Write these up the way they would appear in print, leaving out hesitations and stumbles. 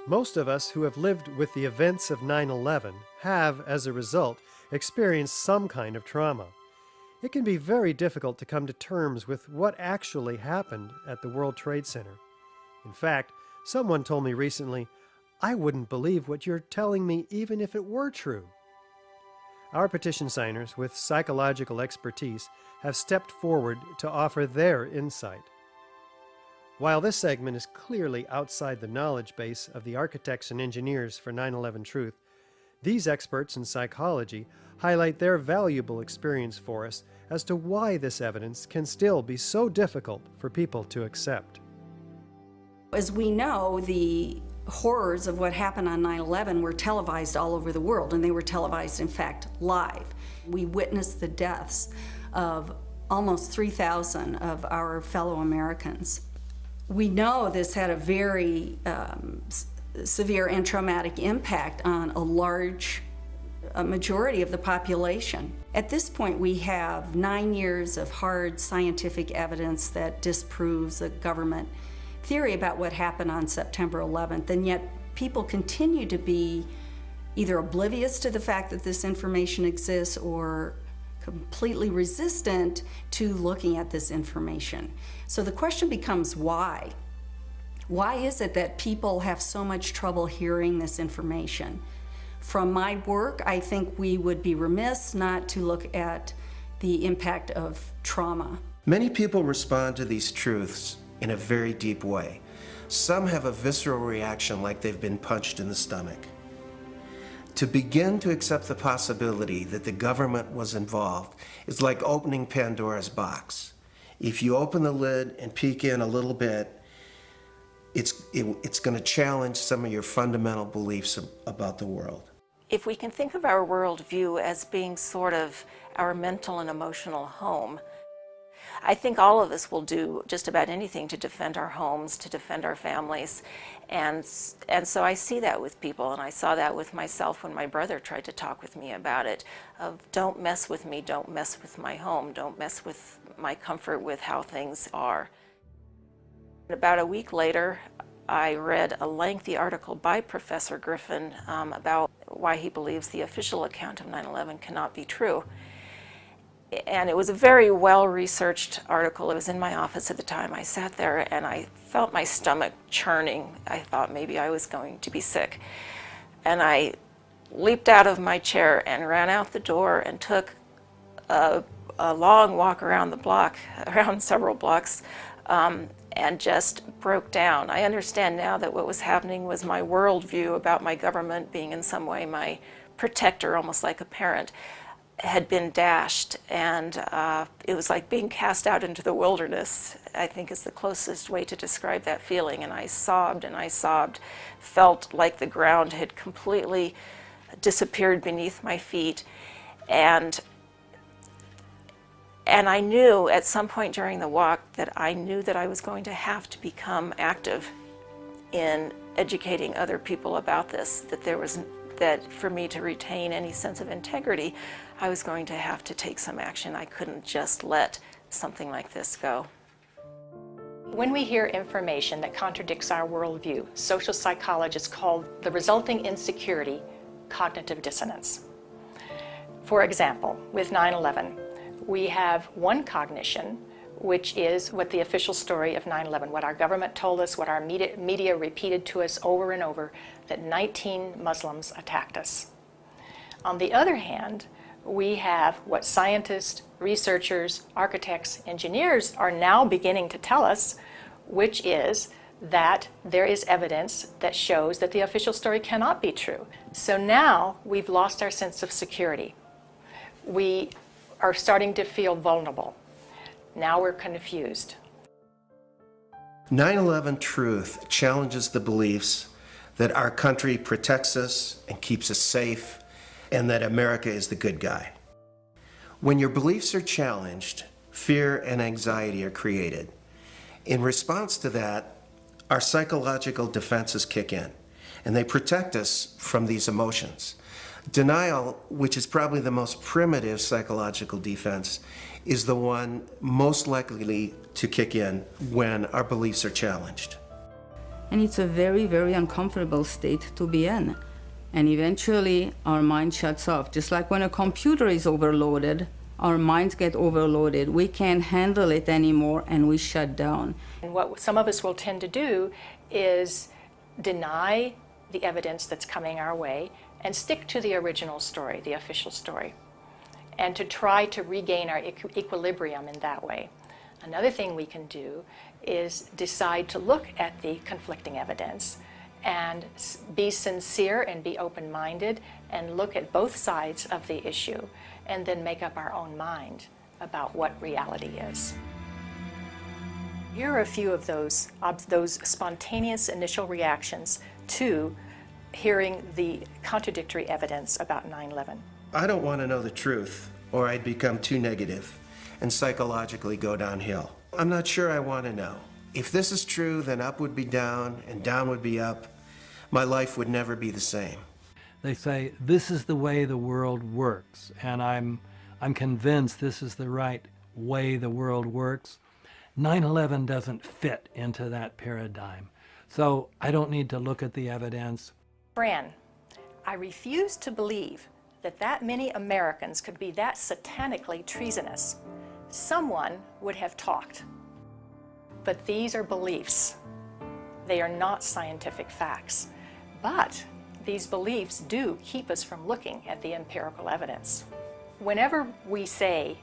Most of us who have lived with the events of 9/11 have, as a result, experienced some kind of trauma. It can be very difficult to come to terms with what actually happened at the World Trade Center. In fact, someone told me recently, "I wouldn't believe what you're telling me even if it were true." Our petition signers with psychological expertise have stepped forward to offer their insight. While this segment is clearly outside the knowledge base of the architects and engineers for 9/11 Truth, these experts in psychology highlight their valuable experience for us as to why this evidence can still be so difficult for people to accept. As we know, the horrors of what happened on 9/11 were televised all over the world, and they were televised, in fact, live. We witnessed the deaths of almost 3,000 of our fellow Americans. We know this had a very severe and traumatic impact on a majority of the population. At this point, we have 9 years of hard scientific evidence that disproves the government theory about what happened on September 11th, and yet people continue to be either oblivious to the fact that this information exists or completely resistant to looking at this information. So the question becomes why? Why is it that people have so much trouble hearing this information? From my work, I think we would be remiss not to look at the impact of trauma. Many people respond to these truths in a very deep way. Some have a visceral reaction like they've been punched in the stomach. To begin to accept the possibility that the government was involved is like opening Pandora's box. If you open the lid and peek in a little bit, it's going to challenge some of your fundamental beliefs about the world. If we can think of our worldview as being sort of our mental and emotional home, I think all of us will do just about anything to defend our homes, to defend our families. And so I see that with people, and I saw that with myself when my brother tried to talk with me about it, of don't mess with me, don't mess with my home, don't mess with my comfort with how things are. About a week later, I read a lengthy article by Professor Griffin about why he believes the official account of 9/11 cannot be true. And it was a very well-researched article. It was in my office at the time. I sat there and I felt my stomach churning. I thought maybe I was going to be sick. And I leaped out of my chair and ran out the door and took a long walk around the block, around several blocks, and just broke down. I understand now that what was happening was my worldview about my government being in some way my protector, almost like a parent, had been dashed, and it was like being cast out into the wilderness, I think is the closest way to describe that feeling. And I sobbed, felt like the ground had completely disappeared beneath my feet. And I knew at some point during the walk that I knew that I was going to have to become active in educating other people about this, that for me to retain any sense of integrity, I was going to have to take some action. I couldn't just let something like this go. When we hear information that contradicts our worldview, social psychologists call the resulting insecurity cognitive dissonance. For example, with 9/11, we have one cognition, which is what the official story of 9/11, what our government told us, what our media repeated to us over and over, that 19 Muslims attacked us. On the other hand, we have what scientists, researchers, architects, engineers are now beginning to tell us, which is that there is evidence that shows that the official story cannot be true. So now we've lost our sense of security. We are starting to feel vulnerable. Now we're confused. 9/11 Truth challenges the beliefs that our country protects us and keeps us safe, and that America is the good guy. When your beliefs are challenged, fear and anxiety are created. In response to that, our psychological defenses kick in, and they protect us from these emotions. Denial, which is probably the most primitive psychological defense, is the one most likely to kick in when our beliefs are challenged. And it's a very, very uncomfortable state to be in. And eventually our mind shuts off. Just like when a computer is overloaded, our minds get overloaded. We can't handle it anymore and we shut down. And what some of us will tend to do is deny the evidence that's coming our way and stick to the original story, the official story, and to try to regain our equilibrium in that way. Another thing we can do is decide to look at the conflicting evidence and be sincere and be open-minded and look at both sides of the issue and then make up our own mind about what reality is. Here are a few of those spontaneous initial reactions to hearing the contradictory evidence about 9/11. I don't want to know the truth, or I'd become too negative and psychologically go downhill. I'm not sure I want to know. If this is true, then up would be down and down would be up. My life would never be the same. They say, this is the way the world works, and I'm convinced this is the right way the world works. 9/11 doesn't fit into that paradigm. So I don't need to look at the evidence. Fran, I refuse to believe that many Americans could be that satanically treasonous. Someone would have talked. But these are beliefs. They are not scientific facts. But these beliefs do keep us from looking at the empirical evidence. Whenever we say,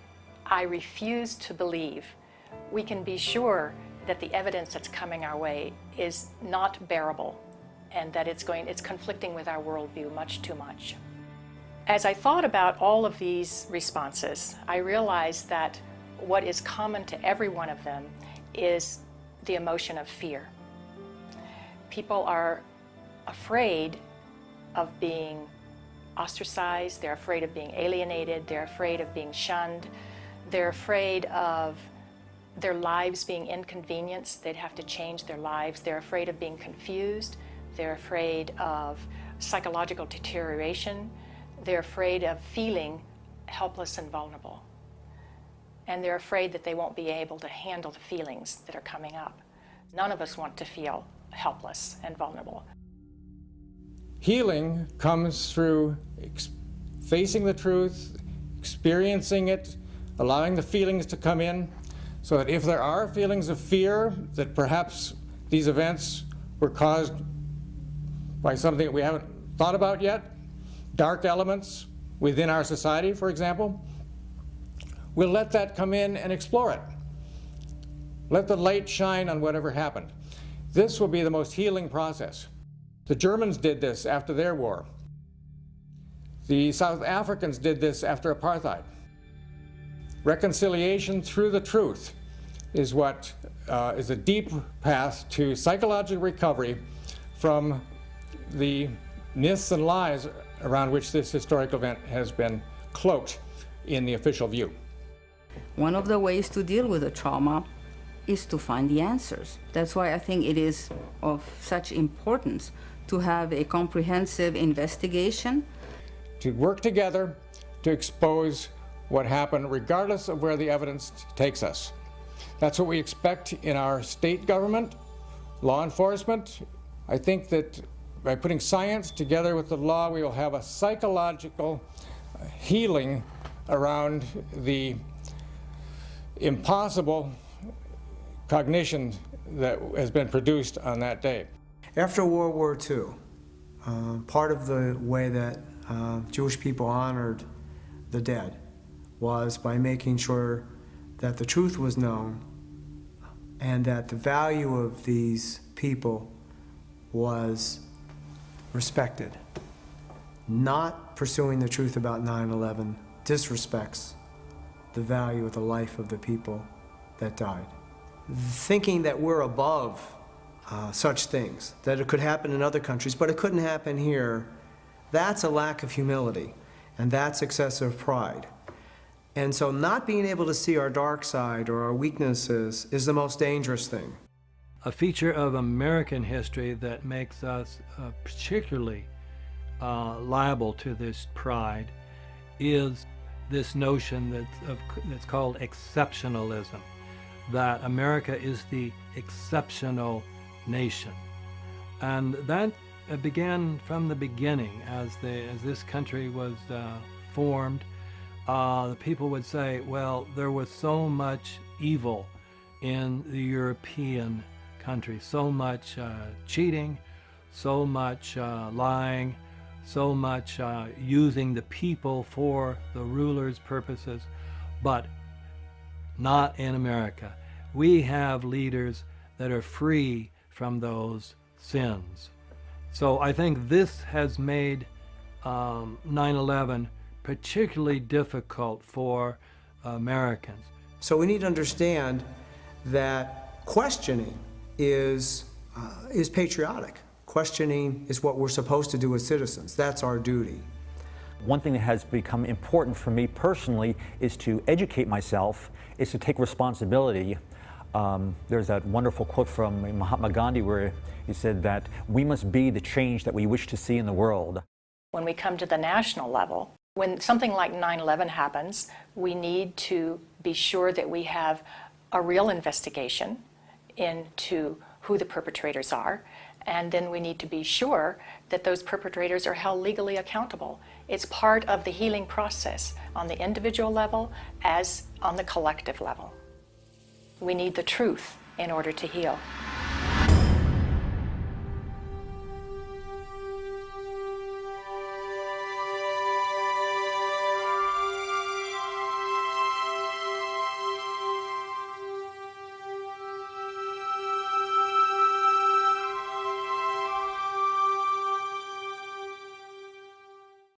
I refuse to believe, we can be sure that the evidence that's coming our way is not bearable and that it's conflicting with our worldview much too much. As I thought about all of these responses, I realized that what is common to every one of them is the emotion of fear. People are afraid of being ostracized, they're afraid of being alienated, they're afraid of being shunned, they're afraid of their lives being inconvenienced, they'd have to change their lives, they're afraid of being confused, they're afraid of psychological deterioration, they're afraid of feeling helpless and vulnerable. And they're afraid that they won't be able to handle the feelings that are coming up. None of us want to feel helpless and vulnerable. Healing comes through facing the truth, experiencing it, allowing the feelings to come in, so that if there are feelings of fear that perhaps these events were caused by something that we haven't thought about yet, dark elements within our society, for example, we'll let that come in and explore it. Let the light shine on whatever happened. This will be the most healing process. The Germans did this after their war. The South Africans did this after apartheid. Reconciliation through the truth is what is a deep path to psychological recovery from the myths and lies around which this historic event has been cloaked in the official view. One of the ways to deal with the trauma is to find the answers. That's why I think it is of such importance to have a comprehensive investigation. To work together to expose what happened, regardless of where the evidence takes us. That's what we expect in our state government, law enforcement. I think that by putting science together with the law, we will have a psychological healing around the impossible cognition that has been produced on that day. After World War II, part of the way that Jewish people honored the dead was by making sure that the truth was known and that the value of these people was respected. Not pursuing the truth about 9/11 disrespects the value of the life of the people that died. Thinking that we're above such things, that it could happen in other countries, but it couldn't happen here, that's a lack of humility, and that's excessive pride. And so not being able to see our dark side or our weaknesses is the most dangerous thing. A feature of American history that makes us particularly liable to this pride is this notion that's called exceptionalism, that America is the exceptional nation. And that began from the beginning. As this country was formed, the people would say, well, there was so much evil in the European countries, so much cheating, so much lying, so much using the people for the rulers' purposes, but not in America. We have leaders that are free from those sins. So I think this has made 9/11 particularly difficult for Americans. So we need to understand that questioning is patriotic. Questioning is what we're supposed to do as citizens. That's our duty. One thing that has become important for me personally is to educate myself, is to take responsibility. There's that wonderful quote from Mahatma Gandhi where he said that we must be the change that we wish to see in the world. When we come to the national level, when something like 9/11 happens, we need to be sure that we have a real investigation into who the perpetrators are, and then we need to be sure that those perpetrators are held legally accountable. It's part of the healing process on the individual level as on the collective level. We need the truth in order to heal.